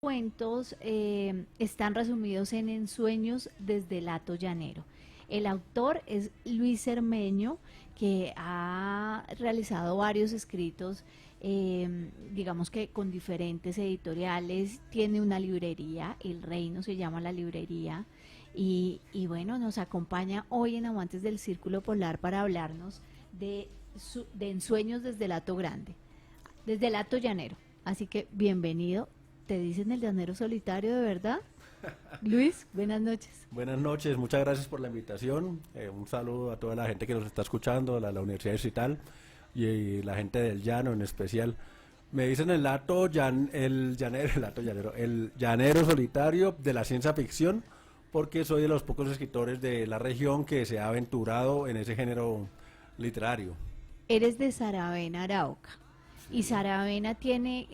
cuentos están resumidos en Ensueños desde el Hato Llanero. El autor es Luis Cermeño, que ha realizado varios escritos, digamos que con diferentes editoriales. Tiene una librería, El Reino se llama la librería, y bueno, nos acompaña hoy en Amantes del Círculo Polar para hablarnos de Ensueños desde el Hato Grande, desde el Hato Llanero. Así que bienvenido. ¿Te dicen el llanero solitario de verdad? Luis, buenas noches. Buenas noches, muchas gracias por la invitación. Un saludo a toda la gente que nos está escuchando, a la Universidad Distrital y la gente del Llano en especial. Me dicen el llanero solitario de la ciencia ficción, porque soy de los pocos escritores de la región que se ha aventurado en ese género literario. Eres de Saravena, Arauca. Y Sí. Saravena tiene,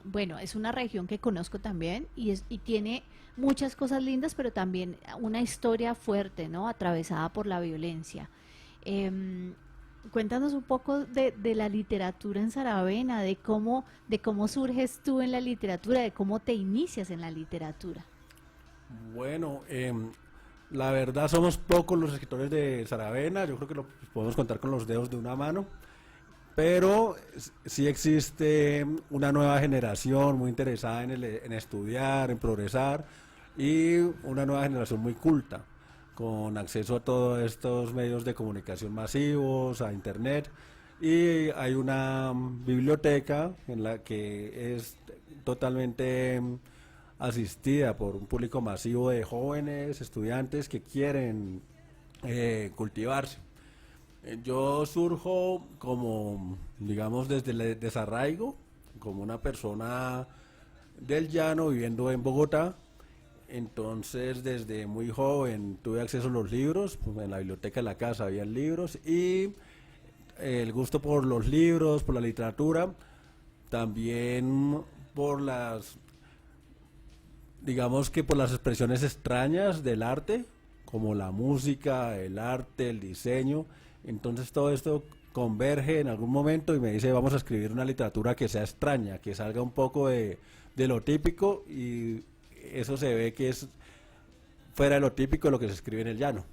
bueno, es una región que conozco también y tiene muchas cosas lindas, pero también una historia fuerte, ¿no? Atravesada por la violencia. Em, Cuéntanos un poco de la literatura en Saravena, de cómo surges tú en la literatura, de cómo te inicias en la literatura. Bueno, la verdad somos pocos los escritores de Saravena, yo creo que lo podemos contar con los dedos de una mano. Pero sí existe una nueva generación muy interesada en estudiar, en progresar, y una nueva generación muy culta, con acceso a todos estos medios de comunicación masivos, a internet, y hay una biblioteca en la que es totalmente asistida por un público masivo de jóvenes, estudiantes que quieren cultivarse. Yo surjo como, digamos, desde el desarraigo, como una persona del llano viviendo en Bogotá. Entonces, desde muy joven tuve acceso a los libros, pues, en la biblioteca de la casa había libros, y el gusto por los libros, por la literatura, también por las, digamos que por las expresiones extrañas del arte, como la música, el arte, el diseño. Entonces todo esto converge en algún momento y me dice, vamos a escribir una literatura que sea extraña, que salga un poco de lo típico, y eso se ve que es fuera de lo típico de lo que se escribe en el llano.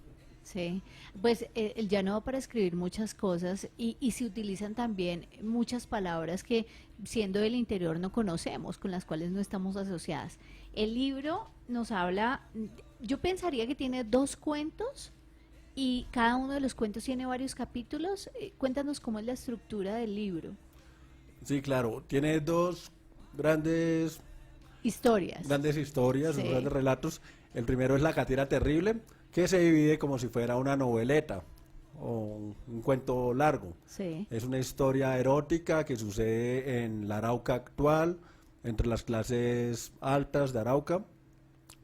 Sí, pues el llano para escribir muchas cosas y se utilizan también muchas palabras que siendo del interior no conocemos, con las cuales no estamos asociadas. El libro nos habla, yo pensaría que tiene dos cuentos y cada uno de los cuentos tiene varios capítulos. Cuéntanos cómo es la estructura del libro. Sí, claro, tiene dos grandes Historias. grandes historias, Sí, grandes relatos. El primero es La Catira Terrible, que se divide como si fuera una noveleta o un cuento largo. sí. Es una historia erótica que sucede en la Arauca actual, entre las clases altas de Arauca,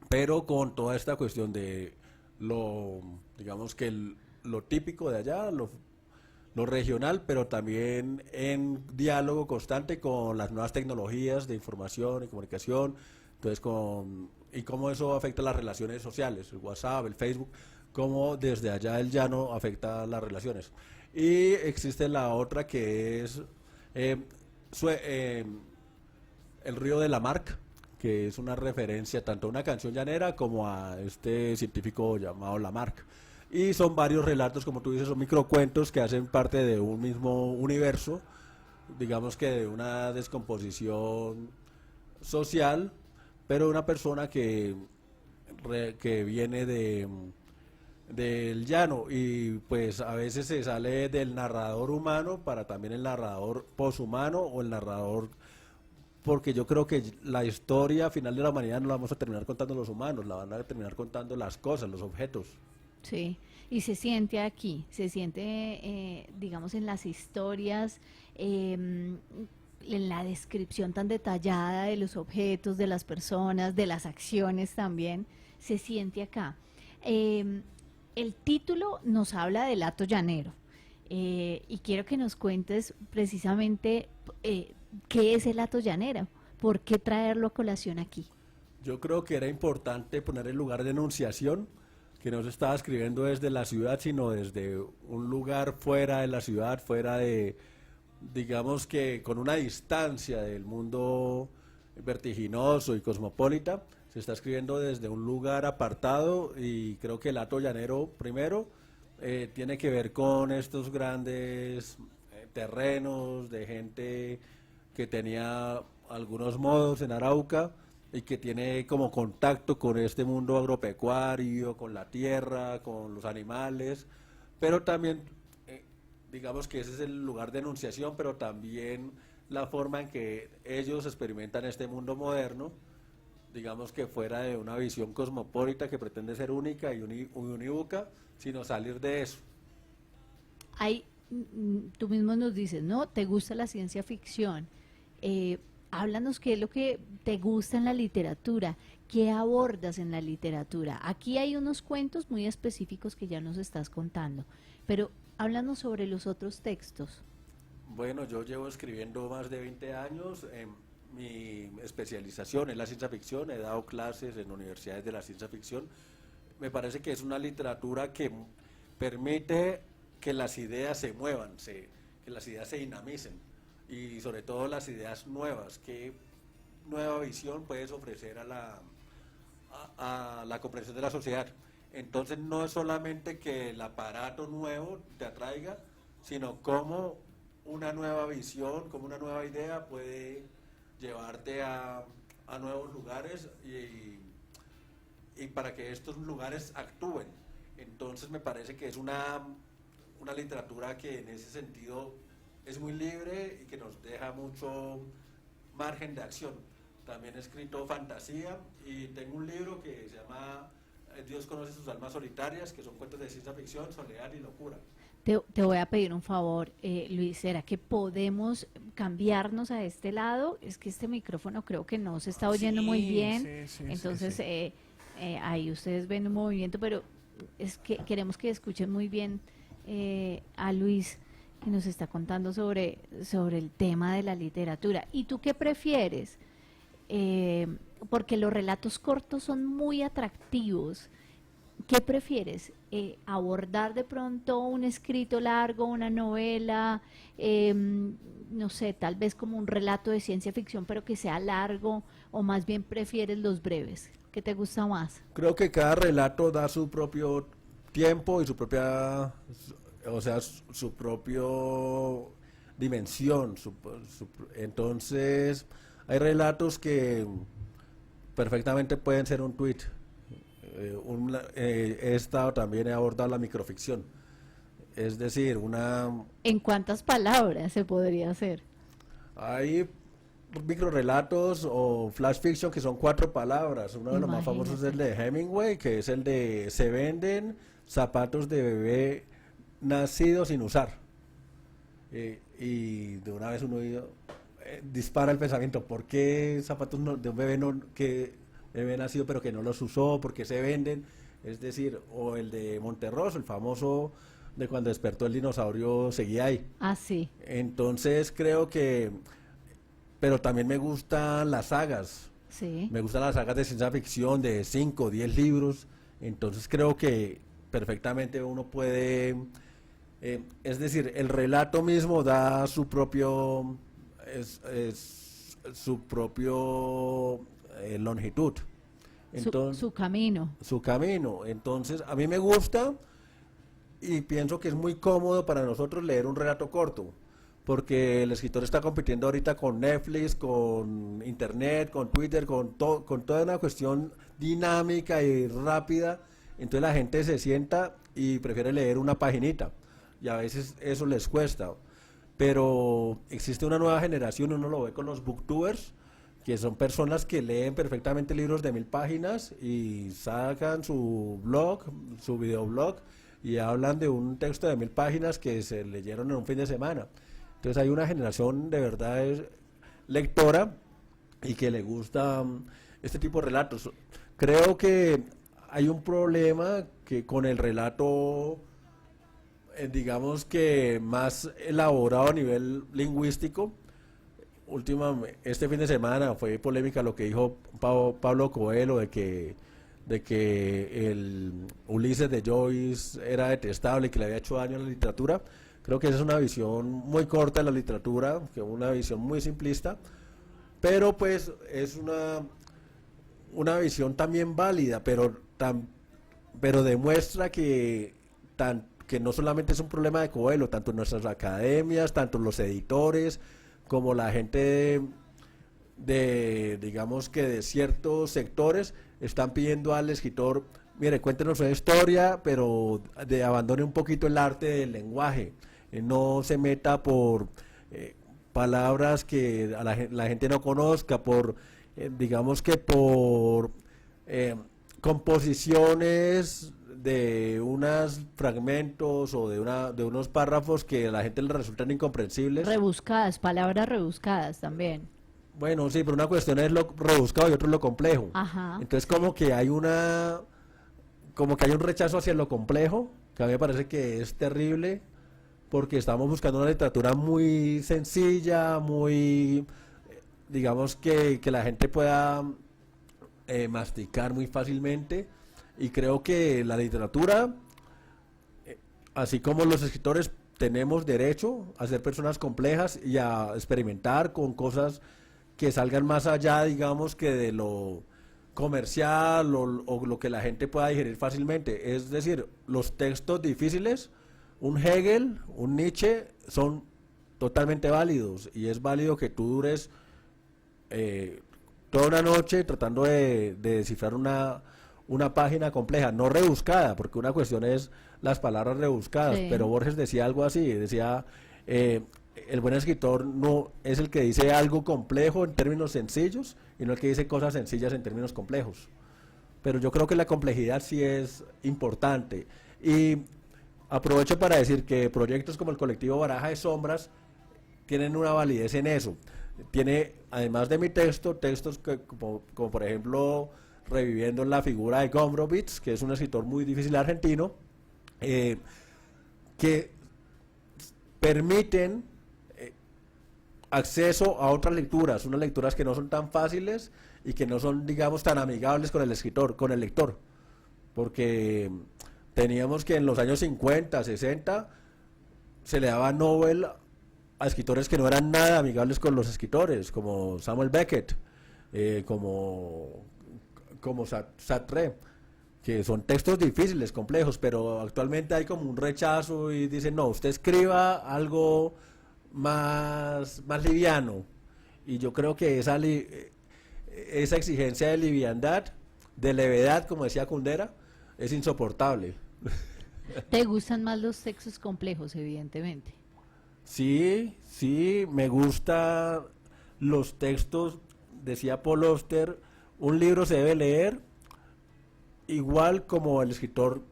pero con toda esta cuestión de lo, digamos que lo típico de allá, lo regional, pero también en diálogo constante con las nuevas tecnologías de información y comunicación, entonces y cómo eso afecta las relaciones sociales, el WhatsApp, el Facebook, cómo desde allá el llano afecta las relaciones. Y existe la otra que es eh, sue- eh, el río de Lamarck, que es una referencia tanto a una canción llanera como a este científico llamado Lamarck. Y son varios relatos, como tú dices, son microcuentos que hacen parte de un mismo universo, digamos que de una descomposición social, pero una persona que viene del llano, y pues a veces se sale del narrador humano para también el narrador poshumano o el narrador, porque yo creo que la historia final de la humanidad no la vamos a terminar contando los humanos, la van a terminar contando las cosas, los objetos. Sí, y se siente aquí, se siente, digamos, en las historias, en la descripción tan detallada de los objetos, de las personas, de las acciones también, se siente acá. Em, el título nos habla del hato llanero, y quiero que nos cuentes precisamente qué es el hato llanero, por qué traerlo a colación aquí. Yo creo que era importante poner el lugar de enunciación, que no se estaba escribiendo desde la ciudad, sino desde un lugar fuera de la ciudad, fuera de, digamos que con una distancia del mundo vertiginoso y cosmopolita, se está escribiendo desde un lugar apartado y creo que el Hato Llanero primero tiene que ver con estos grandes terrenos de gente que tenía algunos modos en Arauca y que tiene como contacto con este mundo agropecuario, con la tierra, con los animales, pero también digamos que ese es el lugar de enunciación, pero también la forma en que ellos experimentan este mundo moderno, digamos que fuera de una visión cosmopolita que pretende ser única y unívoca, sino salir de eso. Hay, tú mismo nos dices, ¿no? ¿Te gusta la ciencia ficción? Háblanos qué es lo que te gusta en la literatura, qué abordas en la literatura. Aquí hay unos cuentos muy específicos que ya nos estás contando, pero háblanos sobre los otros textos. Bueno, yo llevo escribiendo más de 20 años. Mi especialización es la ciencia ficción. He dado clases en universidades de la ciencia ficción. Me parece que es una literatura que permite que las ideas se muevan, que las ideas se dinamicen y sobre todo las ideas nuevas. ¿Qué nueva visión puedes ofrecer a la comprensión de la sociedad? Entonces no es solamente que el aparato nuevo te atraiga, sino cómo una nueva visión, cómo una nueva idea puede llevarte a nuevos lugares y para que estos lugares actúen. Entonces me parece que es una literatura que en ese sentido es muy libre y que nos deja mucho margen de acción. También he escrito fantasía y tengo un libro que se llama Dios conoce sus almas solitarias, que son cuentos de ciencia ficción, soledad y locura. Te voy a pedir un favor, Luis, ¿será que podemos cambiarnos a este lado? Es que este micrófono creo que no se está oyendo muy bien, entonces ahí ustedes ven un movimiento, pero es que queremos que escuchen muy bien a Luis, que nos está contando sobre el tema de la literatura. ¿Y tú qué prefieres? Porque los relatos cortos son muy atractivos. ¿Qué prefieres? ¿Abordar de pronto un escrito largo, una novela, no sé, tal vez como un relato de ciencia ficción, pero que sea largo, o más bien prefieres los breves? ¿Qué te gusta más? Creo que cada relato da su propio tiempo y su propia, o sea, su propio dimensión. Entonces, hay relatos que perfectamente pueden ser un tweet. He estado también, he abordado la microficción. Es decir, ¿En cuántas palabras se podría hacer? hay microrelatos o flash fiction que son 4 palabras. Uno de los más famosos es el de Hemingway, que es el de se venden zapatos de bebé nacidos sin usar. Y de una vez uno dispara el pensamiento, ¿por qué zapatos de un bebé que bebé nacido pero que no los usó? ¿Por qué se venden? Es decir, o el de Monterroso, el famoso de cuando despertó el dinosaurio, seguía ahí. Ah, sí. Entonces creo que, pero también me gustan las sagas. Sí. Me gustan las sagas de ciencia ficción de 5 o 10 libros. Entonces creo que perfectamente uno puede, es decir, el relato mismo da su propio, su propio longitud. Entonces, Su camino. su camino. Entonces, a mí me gusta y pienso que es muy cómodo para nosotros leer un relato corto, porque el escritor está compitiendo ahorita con Netflix, con Internet, con Twitter, con toda una cuestión dinámica y rápida. Entonces la gente se sienta y prefiere leer una paginita, y a veces eso les cuesta. Pero existe una nueva generación, uno lo ve con los booktubers, que son personas que leen perfectamente libros de 1000 páginas y sacan su blog, su videoblog, y hablan de un texto de 1000 páginas que se leyeron en un fin de semana. Entonces hay una generación de verdad lectora y que le gusta este tipo de relatos. Creo que hay un problema que con el relato, digamos que más elaborado a nivel lingüístico. Este fin de semana fue polémica lo que dijo Pablo Coelho de que el Ulises de Joyce era detestable y que le había hecho daño a la literatura. Creo que esa es una visión muy corta de la literatura, que es una visión muy simplista, pero pues es una visión también válida, pero demuestra que no solamente es un problema de Coelho, tanto en nuestras academias, tanto los editores, como la gente digamos que de ciertos sectores, están pidiendo al escritor, mire, cuéntenos una historia, pero abandone un poquito el arte del lenguaje, no se meta por palabras que la gente no conozca, digamos que por composiciones de unos fragmentos o de unos párrafos que a la gente le resultan incomprensibles. Rebuscadas, palabras rebuscadas también. Bueno, sí, pero una cuestión es lo rebuscado y otra es lo complejo. Ajá. Entonces como que hay un rechazo hacia lo complejo, que a mí me parece que es terrible, porque estamos buscando una literatura muy sencilla, muy, digamos que la gente pueda masticar muy fácilmente, y creo que la literatura, así como los escritores, tenemos derecho a ser personas complejas y a experimentar con cosas que salgan más allá, digamos, que de lo comercial o lo que la gente pueda digerir fácilmente. Es decir, los textos difíciles, un Hegel, un Nietzsche, son totalmente válidos, y es válido que tú dures toda una noche tratando de descifrar una página compleja, no rebuscada, porque una cuestión es las palabras rebuscadas, Sí. pero Borges decía algo así, decía, el buen escritor no es el que dice algo complejo en términos sencillos, y no el que dice cosas sencillas en términos complejos. Pero yo creo que la complejidad sí es importante. Y aprovecho para decir que proyectos como el colectivo Baraja de Sombras tienen una validez en eso. Tiene, además de mi texto, textos como por ejemplo reviviendo la figura de Gombrowicz, que es un escritor muy difícil argentino, que permiten acceso a otras lecturas, unas lecturas que no son tan fáciles y que no son, digamos, tan amigables con el escritor, con el lector, porque teníamos que en los años 50, 60 se le daba Nobel a escritores que no eran nada amigables con los escritores, como Samuel Beckett, como Sartre, que son textos difíciles, complejos, pero actualmente hay como un rechazo y dicen, no, usted escriba algo más liviano. Y yo creo que esa exigencia de liviandad, de levedad, como decía Kundera, es insoportable. ¿Te gustan más los textos complejos, evidentemente? Sí, sí, me gustan los textos, decía Paul Auster, un libro se debe leer igual como el escritor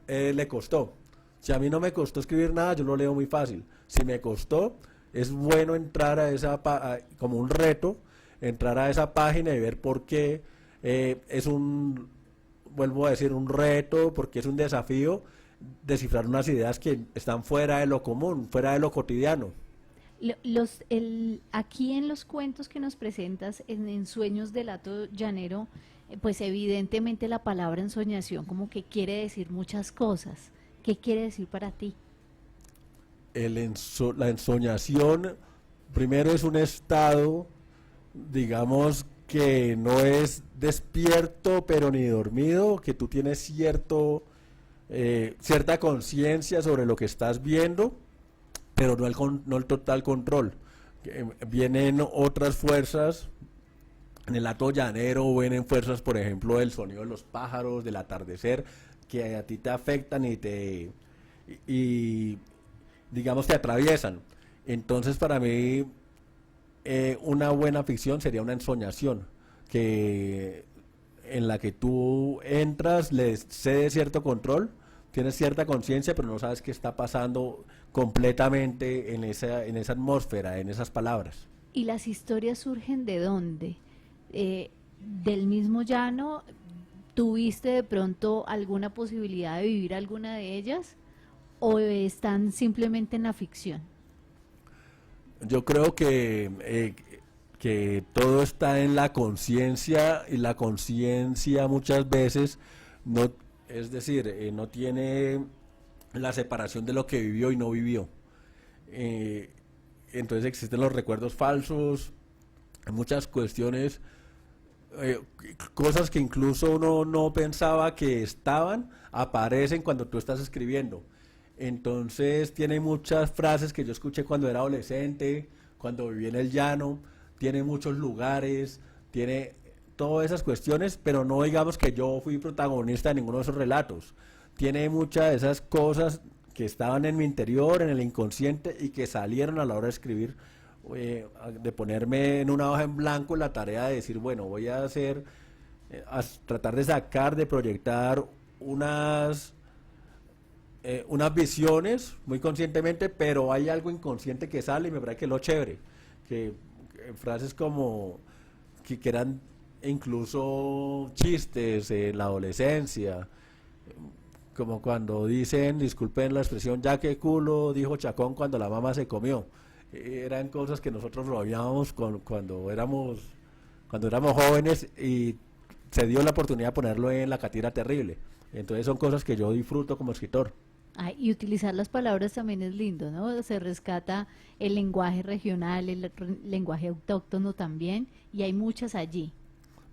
le costó. Si a mí no me costó escribir nada, yo lo leo muy fácil. Si me costó, es bueno entrar como un reto, entrar a esa página y ver por qué vuelvo a decir, un reto, porque es un desafío descifrar unas ideas que están fuera de lo común, fuera de lo cotidiano. Aquí en los cuentos que nos presentas, en Sueños del Hato Llanero, pues evidentemente la palabra ensoñación como que quiere decir muchas cosas. ¿Qué quiere decir para ti? La ensoñación, primero, es un estado, digamos, que no es despierto pero ni dormido, que tú tienes cierta conciencia sobre lo que estás viendo, pero no el total control. Vienen otras fuerzas, en el hato llanero vienen fuerzas, por ejemplo, del sonido de los pájaros, del atardecer, que a ti te afectan y digamos te atraviesan. Entonces para mí una buena ficción sería una ensoñación, en la que tú entras, le cedes cierto control, tienes cierta conciencia, pero no sabes qué está pasando completamente en esa atmósfera, en esas palabras. ¿Y las historias surgen de dónde? ¿Del mismo llano? ¿Tuviste de pronto alguna posibilidad de vivir alguna de ellas? ¿O están simplemente en la ficción? Yo creo que todo está en la conciencia, y la conciencia muchas veces no, es decir, no tiene la separación de lo que vivió y no vivió. Entonces existen los recuerdos falsos, Hay muchas cuestiones, cosas que incluso uno no pensaba que estaban, aparecen cuando tú estás escribiendo. Entonces tiene muchas frases que yo escuché cuando era adolescente, cuando viví en el llano, tiene muchos lugares, tiene todas esas cuestiones, pero no digamos que yo fui protagonista de ninguno de esos relatos. Tiene muchas de esas cosas que estaban en mi interior, en el inconsciente y que salieron a la hora de escribir, de ponerme en una hoja en blanco la tarea de decir, bueno, voy a hacer, tratar de sacar, de proyectar unas visiones muy conscientemente, pero hay algo inconsciente que sale y me parece que es lo chévere, que frases como que eran incluso chistes en la adolescencia, como cuando dicen, disculpen la expresión, ya que culo, dijo Chacón cuando la mamá se comió. Eran cosas que nosotros lo habíamos cuando éramos jóvenes y se dio la oportunidad de ponerlo en La Catira Terrible. Entonces son cosas que yo disfruto como escritor. Ay, y utilizar las palabras también es lindo, ¿no? Se rescata el lenguaje regional, lenguaje autóctono también, y hay muchas allí.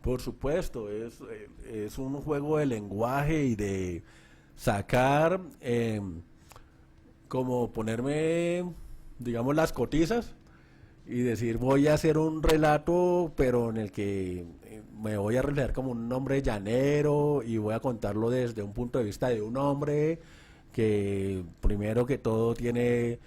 Por supuesto, es un juego de lenguaje y de sacar, como ponerme, digamos, las cotizas y decir voy a hacer un relato, pero en el que me voy a reflejar como un hombre llanero y voy a contarlo desde un punto de vista de un hombre que primero que todo tiene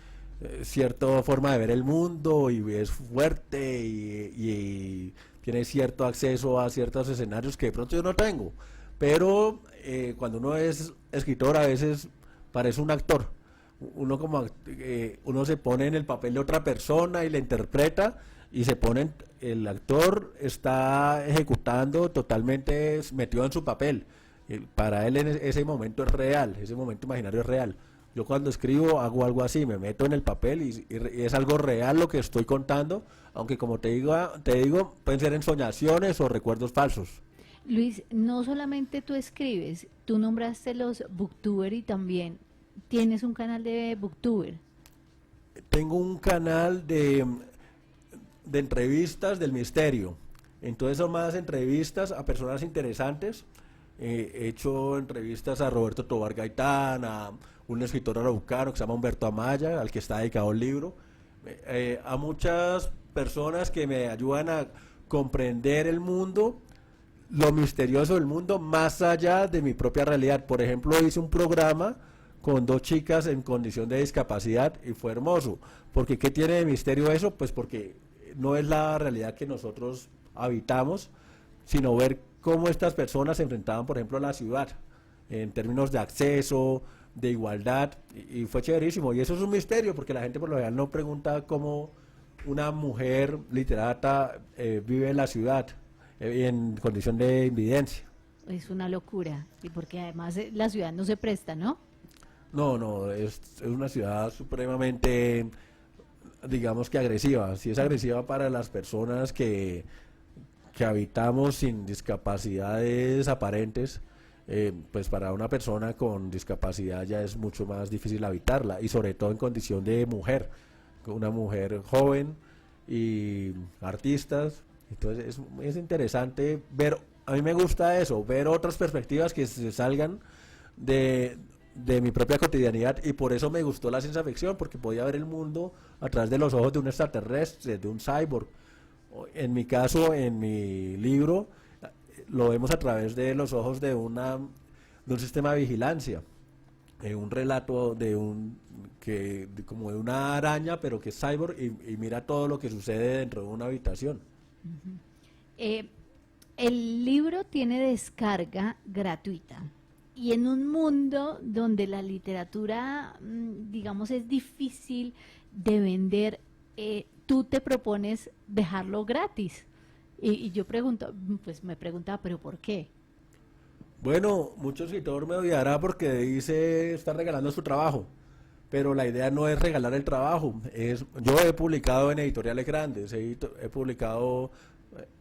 cierta forma de ver el mundo y es fuerte y tiene cierto acceso a ciertos escenarios que de pronto yo no tengo. Pero cuando uno es escritor a veces parece un actor. Uno se pone en el papel de otra persona y la interpreta y el actor está ejecutando totalmente metido en su papel. Para él ese momento es real, ese momento imaginario es real. Yo cuando escribo hago algo así, me meto en el papel y es algo real lo que estoy contando, aunque como te digo, pueden ser ensoñaciones o recuerdos falsos. Luis, no solamente tú escribes, tú nombraste los booktuber y también tienes un canal de booktuber. Tengo un canal de entrevistas del misterio. Entonces son más entrevistas a personas interesantes. He hecho entrevistas a Roberto Tobar Gaitán, a un escritor araucano que se llama Humberto Amaya, al que está dedicado el libro, a muchas personas que me ayudan a comprender el mundo, lo misterioso del mundo, más allá de mi propia realidad. Por ejemplo, hice un programa con dos chicas en condición de discapacidad y fue hermoso. Porque ¿qué tiene de misterio eso? Pues porque no es la realidad que nosotros habitamos, sino ver cómo estas personas se enfrentaban, por ejemplo, a la ciudad, en términos de acceso, de igualdad, y fue chéverísimo. Y eso es un misterio, porque la gente por lo general no pregunta cómo una mujer literata vive en la ciudad, en condición de invidencia. Es una locura, y porque además la ciudad no se presta, ¿no? No, no, es una ciudad supremamente, digamos que agresiva. Sí es agresiva para las personas que habitamos sin discapacidades aparentes. Pues para una persona con discapacidad ya es mucho más difícil habitarla, y sobre todo en condición de mujer, una mujer joven y artistas. Entonces es interesante ver, a mí me gusta eso, ver otras perspectivas que se salgan de mi propia cotidianidad, y por eso me gustó la ciencia ficción, porque podía ver el mundo a través de los ojos de un extraterrestre, de un cyborg. En mi caso, en mi libro, lo vemos a través de los ojos de un sistema de vigilancia, un relato como de una araña, pero que es cyborg y mira todo lo que sucede dentro de una habitación. Eh, el libro tiene descarga gratuita. Y en un mundo donde la literatura, digamos, es difícil de vender, tú te propones dejarlo gratis. Y yo pregunto, pues me preguntaba, ¿pero por qué? Bueno, mucho escritor me odiará porque dice está regalando su trabajo, pero la idea no es regalar el trabajo. Yo he publicado en editoriales grandes, he publicado,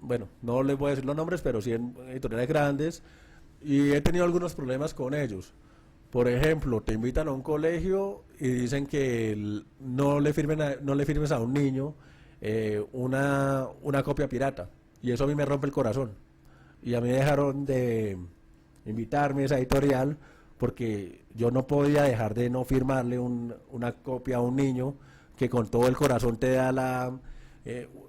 bueno, no les voy a decir los nombres, pero sí en editoriales grandes, y he tenido algunos problemas con ellos. Por ejemplo, te invitan a un colegio y dicen que no le firmes a un niño una copia pirata. Y eso a mí me rompe el corazón. Y a mí me dejaron de invitarme a esa editorial porque yo no podía dejar de no firmarle una copia a un niño que con todo el corazón te da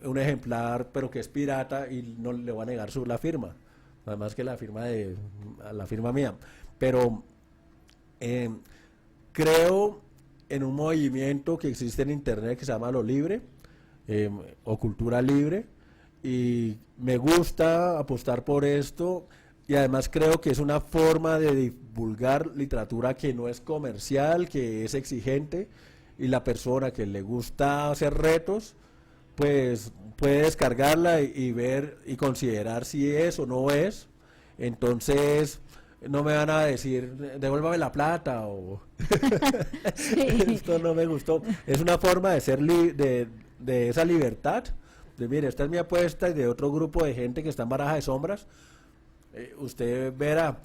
un ejemplar, pero que es pirata y no le va a negar la firma. Además que la firma mía. Pero creo en un movimiento que existe en internet que se llama Lo Libre, o Cultura Libre, y me gusta apostar por esto, y además creo que es una forma de divulgar literatura que no es comercial, que es exigente, y la persona que le gusta hacer retos, pues puede descargarla y ver y considerar si es o no es. Entonces no me van a decir devuélvame la plata o Sí. esto no me gustó. Es una forma de ser de esa libertad, de mire, esta es mi apuesta, y de otro grupo de gente que está en Baraja de Sombras, usted verá.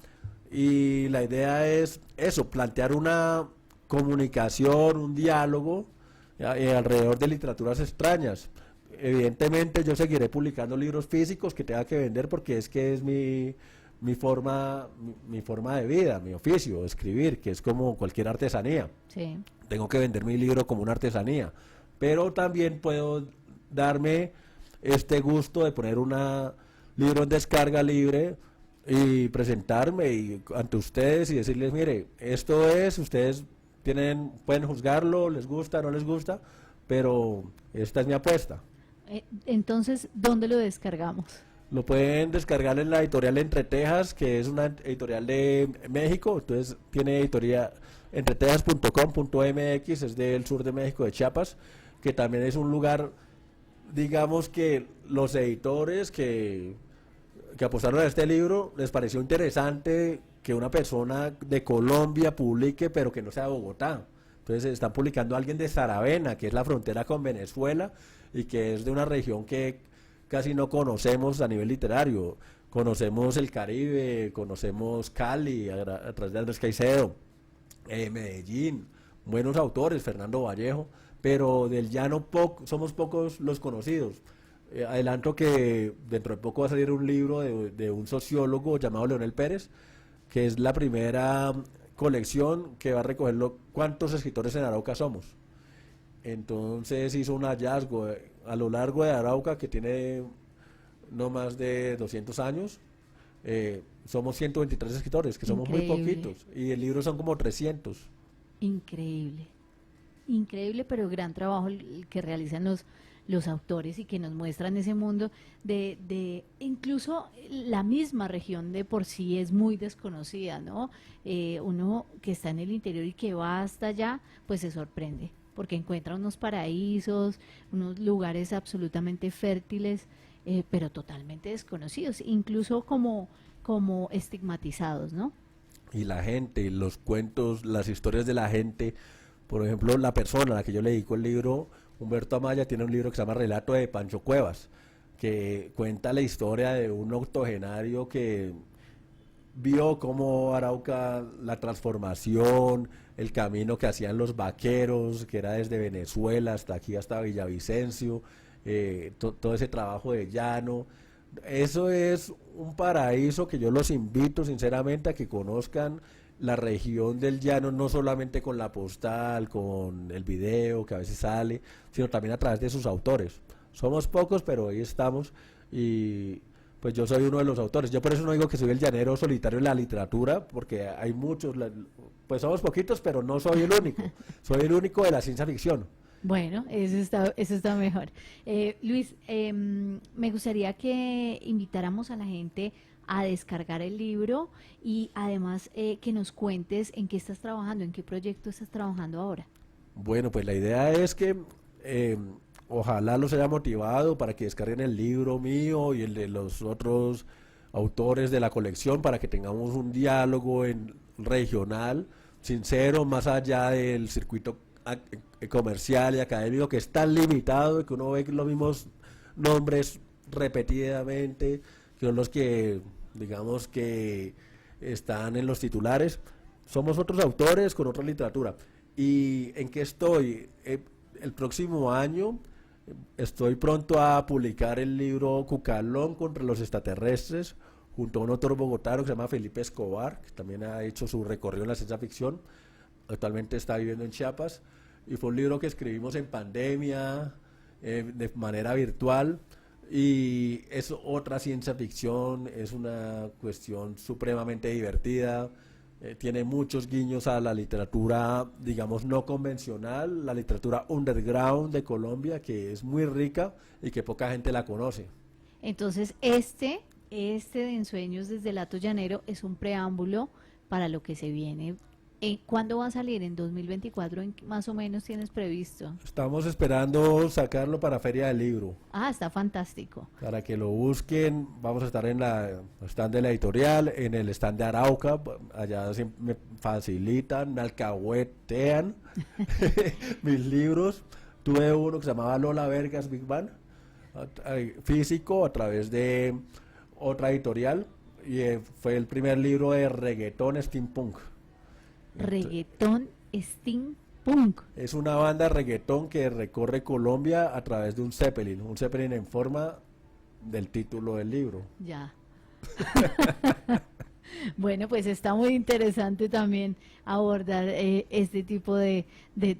Y la idea es eso, plantear una comunicación, un diálogo alrededor de literaturas extrañas. Evidentemente yo seguiré publicando libros físicos que tenga que vender porque es mi forma de vida, mi oficio, escribir, que es como cualquier artesanía. Sí. Tengo que vender mi libro como una artesanía, pero también puedo darme este gusto de poner un libro en descarga libre y presentarme ante ustedes y decirles, mire, esto es, ustedes pueden juzgarlo, les gusta, no les gusta, pero esta es mi apuesta. Entonces, ¿dónde lo descargamos? Lo pueden descargar en la editorial Entre Tejas, que es una editorial de México. Entonces tiene editoría entretejas.com.mx, es del sur de México, de Chiapas, que también es un lugar, digamos que los editores que apostaron a este libro les pareció interesante que una persona de Colombia publique, pero que no sea de Bogotá. Entonces están publicando a alguien de Saravena, que es la frontera con Venezuela y que es de una región que casi no conocemos a nivel literario. Conocemos el Caribe, conocemos Cali a través de Andrés Caicedo, Medellín, buenos autores, Fernando Vallejo, pero del llano somos pocos los conocidos. Adelanto que dentro de poco va a salir un libro de un sociólogo llamado Leonel Pérez, que es la primera colección que va a recoger cuántos escritores en Arauca somos. Entonces hizo un hallazgo a lo largo de Arauca, que tiene no más de 200 años, somos 123 escritores, que somos Increíble. muy poquitos, y el libro son como 300. Increíble. Increíble, pero gran trabajo el que realizan los autores y que nos muestran ese mundo incluso la misma región de por sí es muy desconocida, ¿no? Uno que está en el interior y que va hasta allá, pues se sorprende, porque encuentra unos paraísos, unos lugares absolutamente fértiles, pero totalmente desconocidos, incluso como estigmatizados, ¿no? Y la gente, los cuentos, las historias de la gente, por ejemplo, la persona a la que yo le dedico el libro, Humberto Amaya, tiene un libro que se llama Relato de Pancho Cuevas, que cuenta la historia de un octogenario que vio cómo Arauca, la transformación, el camino que hacían los vaqueros, que era desde Venezuela hasta aquí, hasta Villavicencio, todo ese trabajo de llano. Eso es un paraíso que yo los invito sinceramente a que conozcan la región del llano, no solamente con la postal, con el video que a veces sale, sino también a través de sus autores. Somos pocos, pero ahí estamos, y pues yo soy uno de los autores. Yo por eso no digo que soy el llanero solitario en la literatura, porque hay muchos, pues somos poquitos, pero no soy el único. Soy el único de la ciencia ficción. Bueno, eso está mejor. Luis, me gustaría que invitáramos a la gente a descargar el libro y además que nos cuentes en qué estás trabajando, en qué proyecto estás trabajando ahora. Bueno, pues la idea es que ojalá los haya motivado para que descarguen el libro mío y el de los otros autores de la colección, para que tengamos un diálogo regional, sincero, más allá del circuito comercial y académico, que es tan limitado, que uno ve los mismos nombres repetidamente, que son los que, digamos, que están en los titulares. Somos otros autores con otra literatura. ¿Y en qué estoy? El próximo año Estoy pronto a publicar el libro Cucalón contra los extraterrestres, junto a un autor bogotano que se llama Felipe Escobar, que también ha hecho su recorrido en la ciencia ficción. Actualmente está viviendo en Chiapas. Y fue un libro que escribimos en pandemia, de manera virtual. Y es otra ciencia ficción, es una cuestión supremamente divertida. Tiene muchos guiños a la literatura, digamos, no convencional, la literatura underground de Colombia, que es muy rica y que poca gente la conoce. Entonces, este de Ensueños desde el Hato Llanero es un preámbulo para lo que se viene. ¿Cuándo va a salir? ¿En 2024? ¿En qué más o menos tienes previsto? Estamos esperando sacarlo para Feria del Libro, Ah, está fantástico. para que lo busquen. Vamos a estar en la stand de la editorial, en el stand de Arauca, allá me facilitan, me alcahuetean mis libros. Tuve uno que se llamaba Lola Vergas Big Bang, físico, a través de otra editorial, y fue el primer libro de reggaetón steampunk. Reggaetón steampunk. Es una banda de reggaetón que recorre Colombia a través de un Zeppelin en forma del título del libro. Ya. Bueno, pues está muy interesante también abordar este tipo de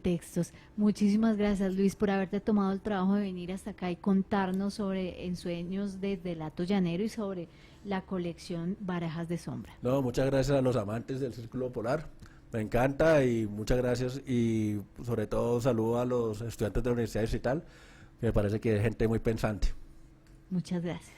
textos. Muchísimas gracias, Luis, por haberte tomado el trabajo de venir hasta acá y contarnos sobre Ensueños desde el Hato Llanero y sobre la colección Barajas de Sombra. No, muchas gracias a los amantes del Círculo Polar. Me encanta y muchas gracias, y sobre todo saludo a los estudiantes de la Universidad Distrital, que me parece que es gente muy pensante. Muchas gracias.